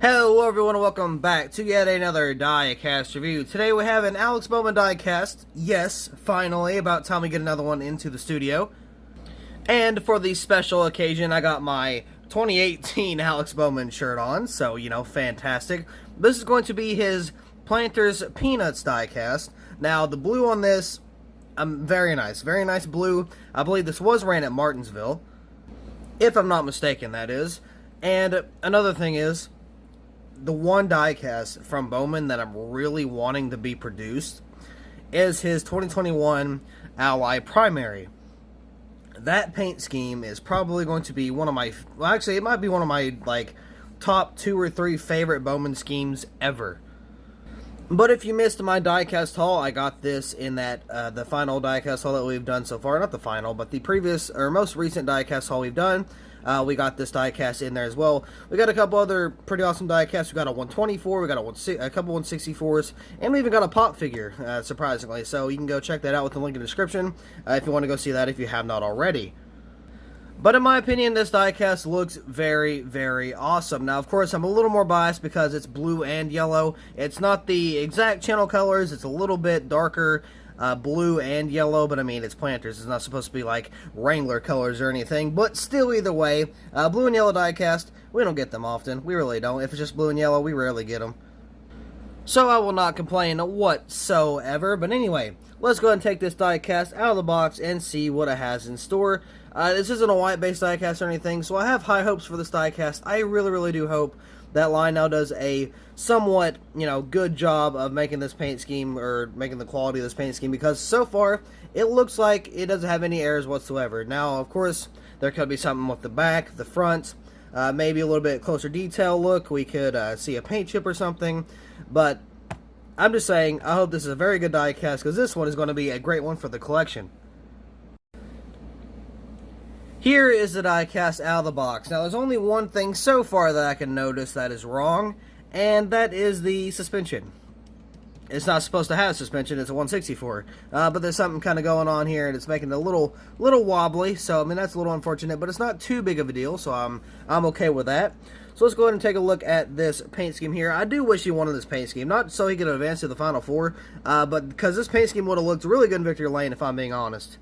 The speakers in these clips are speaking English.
Hello everyone and welcome back to yet another Diecast review. Today we have an Alex Bowman diecast. Yes, finally, about time we get another one into the studio. And for the special occasion, I got my 2018 Alex Bowman shirt on, so, you know, fantastic. This is going to be his Planters Peanuts diecast. Now, the blue on this, very nice blue. I believe this was ran at Martinsville, if I'm not mistaken, that is. And another thing is, the one diecast from Bowman that I'm really wanting to be produced is his 2021 Ally Primary. That paint scheme is probably going to be one of my, well, actually, it might be one of my, like, top 2 or 3 favorite Bowman schemes ever. But if you missed my diecast haul, I got this in that, the final diecast haul that we've done so far. Not the final, but the previous, or most recent diecast haul we've done. We got this diecast in there as well. We got a couple other pretty awesome diecasts. We got a 124, we got a couple 164s, and we even got a pop figure, surprisingly. So you can go check that out with the link in the description if you want to go see that if you have not already. But in my opinion, this diecast looks very, very awesome. Now, of course, I'm a little more biased because it's blue and yellow. It's not the exact channel colors. It's a little bit darker blue and yellow, but I mean, it's Planters. It's not supposed to be like Wrangler colors or anything. But still, either way, blue and yellow diecast, we don't get them often. We really don't. If it's just blue and yellow, we rarely get them. So I will not complain whatsoever. But anyway, let's go ahead and take this diecast out of the box and see what it has in store. This isn't a white-based diecast or anything, so I have high hopes for this diecast. I really, really do hope that line now does a somewhat, you know, good job of making this paint scheme, or making the quality of this paint scheme, because so far, it looks like it doesn't have any errors whatsoever. Now, of course, there could be something with the back, the front, maybe a little bit closer detail look. We could see a paint chip or something, but I'm just saying, I hope this is a very good diecast, because this one is going to be a great one for the collection. Here is the diecast out of the box. Now, there's only one thing so far that I can notice that is wrong, and that is the suspension. It's not supposed to have suspension, it's a 164. But there's something kind of going on here, and it's making it a little wobbly, so, I mean, that's a little unfortunate, but it's not too big of a deal, so I'm okay with that. So let's go ahead and take a look at this paint scheme here. I do wish he wanted this paint scheme, not so he could advance to the Final Four, but because this paint scheme would have looked really good in Victory Lane, if I'm being honest.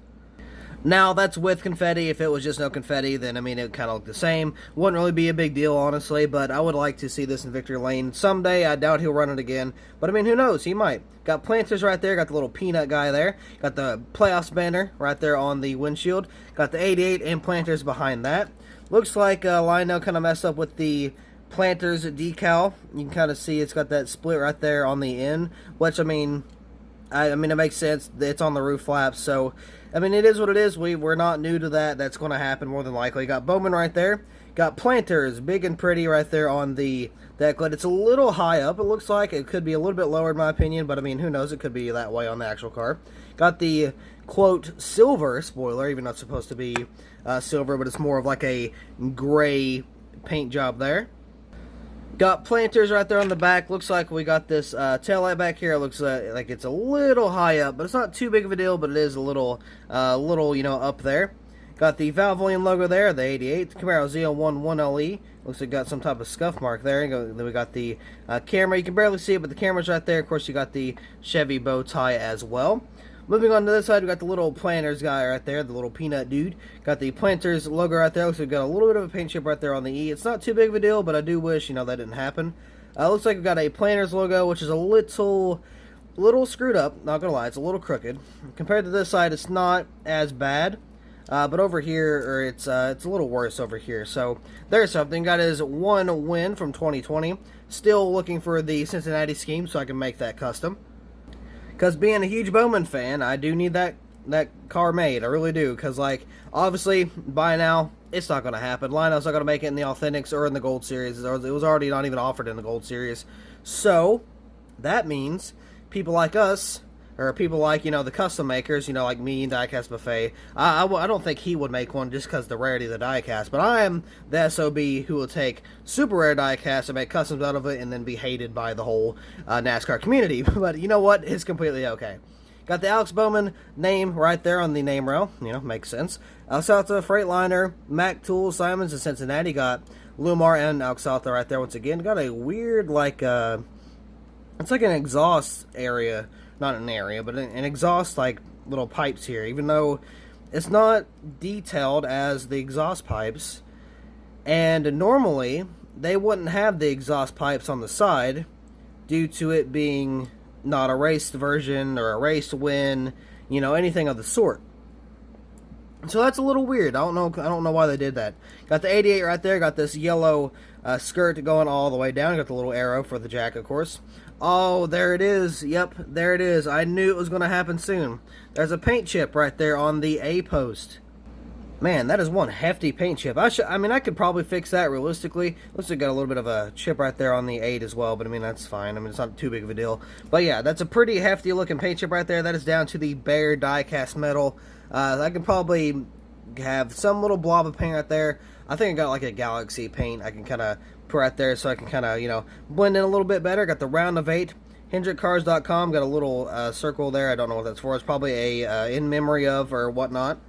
Now, that's with confetti. If it was just no confetti, then, I mean, it would kind of look the same. Wouldn't really be a big deal, honestly, but I would like to see this in Victory Lane someday. I doubt he'll run it again, but, I mean, who knows? He might. Got Planters right there. Got the little peanut guy there. Got the playoffs banner right there on the windshield. Got the 88 and Planters behind that. Looks like Lionel kind of messed up with the Planters decal. You can kind of see it's got that split right there on the end, which, I mean, it makes sense. It's on the roof flaps, so, I mean, it is what it is. We're not new to that. That's going to happen more than likely. Got Bowman right there. Got Planters, big and pretty, right there on the deck lid. It's a little high up, it looks like. It could be a little bit lower, in my opinion, but, I mean, who knows? It could be that way on the actual car. Got the, quote, silver spoiler, even though it's supposed to be silver, but it's more of like a gray paint job there. Got Planters right there on the back. Looks like we got this taillight back here. It looks like it's a little high up, but it's not too big of a deal, but it is a little, you know, up there. Got the valve volume logo there, the 88, Camaro ZL1 1LE. Looks like got some type of scuff mark there. Then we got the camera. You can barely see it, but the camera's right there. Of course, you got the Chevy bow tie as well. Moving on to this side, we got the little Planters guy right there, the little peanut dude. Got the Planters logo right there. Looks like we got a little bit of a paint chip right there on the E. It's not too big of a deal, but I do wish, you know, that didn't happen. Looks like we got a Planters logo, which is a little screwed up. Not gonna lie, it's a little crooked. Compared to this side, it's not as bad. But over here, it's a little worse over here. So there's something. Got his one win from 2020. Still looking for the Cincinnati scheme so I can make that custom. Because being a huge Bowman fan, I do need that car made. I really do. Because, like, obviously, by now, it's not going to happen. Lionel's not going to make it in the Authentics or in the Gold Series. It was already not even offered in the Gold Series. So, that means people like us, or people like, you know, the custom makers, you know, like me and Diecast Buffet, I don't think he would make one just because of the rarity of the diecast, but I am the SOB who will take super rare diecast and make customs out of it and then be hated by the whole NASCAR community. But you know what? It's completely okay. Got the Alex Bowman name right there on the name rail. You know, makes sense. South Freightliner, Mac Tools, Simons, and Cincinnati. Got Lumar and Alxalta right there once again. Got a weird, like, it's like an exhaust area. Not an area, but an exhaust, like, little pipes here. Even though it's not detailed as the exhaust pipes. And normally, they wouldn't have the exhaust pipes on the side due to it being not a raced version or a raced win, you know, anything of the sort. So that's a little weird. I don't know why they did that. Got the 88 right there. Got this yellow skirt going all the way down. Got the little arrow for the jack, of course. Oh, there it is. Yep, there it is. I knew it was going to happen soon. There's a paint chip right there on the A post. Man, that is one hefty paint chip. I mean, I could probably fix that realistically. Looks like got a little bit of a chip right there on the 8 as well, but I mean, that's fine. I mean, it's not too big of a deal. But yeah, that's a pretty hefty looking paint chip right there. That is down to the bare die-cast metal. I can probably have some little blob of paint right there. I think I got like a galaxy paint I can kind of put right there so I can kind of, you know, blend in a little bit better. Got the round of 8. HendrickCars.com, got a little circle there. I don't know what that's for. It's probably a in memory of or whatnot.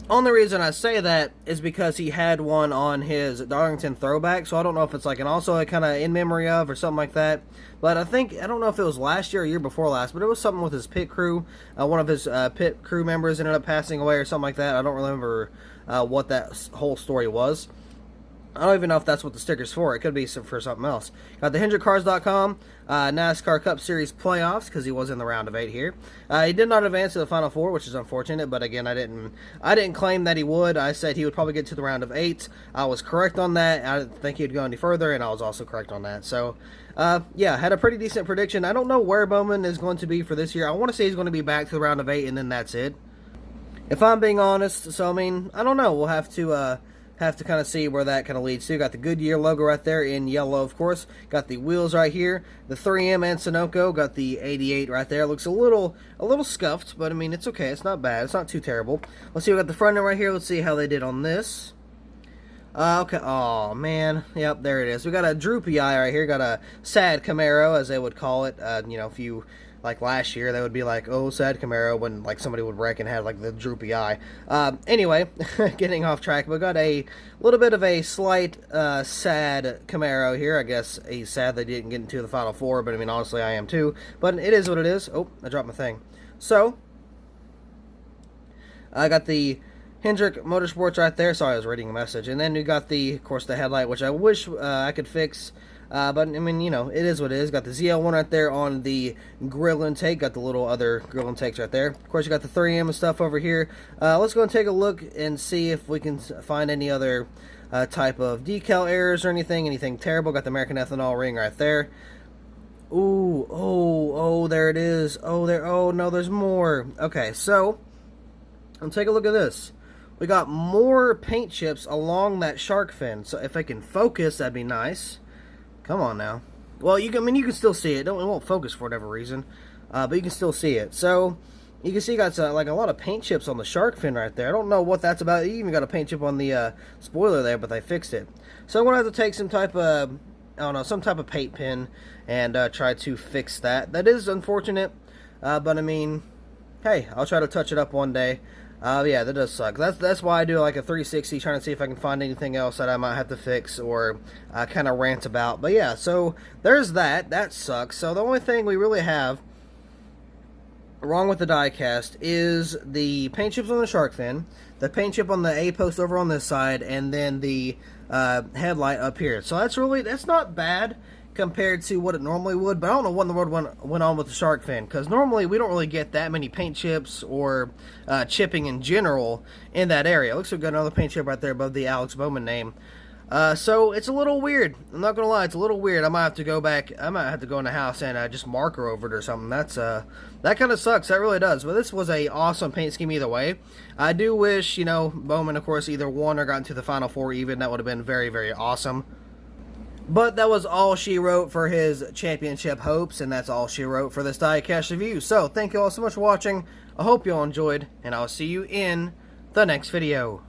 Only reason I say that is because he had one on his Darlington throwback, so I don't know if it's like also a kind of in memory of or something like that. But I don't know if it was last year or year before last, but it was something with his pit crew. One of his pit crew members ended up passing away or something like that. I don't remember what that whole story was. I don't even know if that's what the sticker's for. It could be for something else. Got the HendrickCars.com NASCAR Cup Series playoffs because he was in the round of 8 here. He did not advance to the Final Four, which is unfortunate. But again, I didn't claim that he would. I said he would probably get to the round of 8. I was correct on that. I didn't think he'd go any further, and I was also correct on that. So, yeah, had a pretty decent prediction. I don't know where Bowman is going to be for this year. I want to say he's going to be back to the round of 8, and then that's it. If I'm being honest, so I mean, I don't know. We'll have to kind of see where that kind of leads to. Got the Goodyear logo right there in yellow, of course. Got the wheels right here. The 3M and Sunoco. Got the 88 right there. Looks a little scuffed, but I mean, it's okay. It's not bad. It's not too terrible. Let's see. We got the front end right here. Let's see how they did on this. Okay. Oh, man. Yep, there it is. We got a droopy eye right here. Got a sad Camaro, as they would call it. You know, if you... Like last year, they would be like, oh, sad Camaro, when like somebody would wreck and have like the droopy eye. Anyway, getting off track, but got a little bit of a slight sad Camaro here. I guess he's sad they didn't get into the Final Four, but I mean, honestly, I am too. But it is what it is. Oh, I dropped my thing. So, I got the Hendrick Motorsports right there. Sorry, I was reading a message. And then we got of course, the headlight, which I wish I could fix. But, I mean, you know, it is what it is. Got the ZL1 right there on the grill intake. Got the little other grill intakes right there. Of course, you got the 3M and stuff over here. Let's go and take a look and see if we can find any other type of decal errors or anything terrible. Got the American Ethanol ring right there. Ooh, oh, there it is. Oh, no, there's more. Okay, so, let's take a look at this. We got more paint chips along that shark fin. So, if I can focus, that'd be nice. Come on now. Well, you can still see it. It won't focus for whatever reason, but you can still see it. So you can see you got like a lot of paint chips on the shark fin right there. I don't know what that's about. You even got a paint chip on the spoiler there, but they fixed it. So I'm gonna have to take some type of some type of paint pen and try to fix that. That is unfortunate, but I mean, hey, I'll try to touch it up one day. Yeah, that does suck. That's why I do like a 360, trying to see if I can find anything else that I might have to fix or kind of rant about. But yeah, so there's that. That sucks. So the only thing we really have wrong with the diecast is the paint chips on the shark fin, the paint chip on the A post over on this side, and then the headlight up here. So that's not bad compared to what it normally would, but I don't know what in the world went on with the shark fin, because normally we don't really get that many paint chips or chipping in general in that area. Looks like we got another paint chip right there above the Alex Bowman name. So it's a little weird. I'm not gonna lie, it's a little weird. I might have to go back. I might have to go in the house and just marker over it or something. That kind of sucks. That really does. But this was a awesome paint scheme either way. I do wish, Bowman, of course, either won or got into the Final Four even. That would have been very, very awesome. But that was all she wrote for his championship hopes, and that's all she wrote for this diecast review. So, thank you all so much for watching. I hope you all enjoyed, and I'll see you in the next video.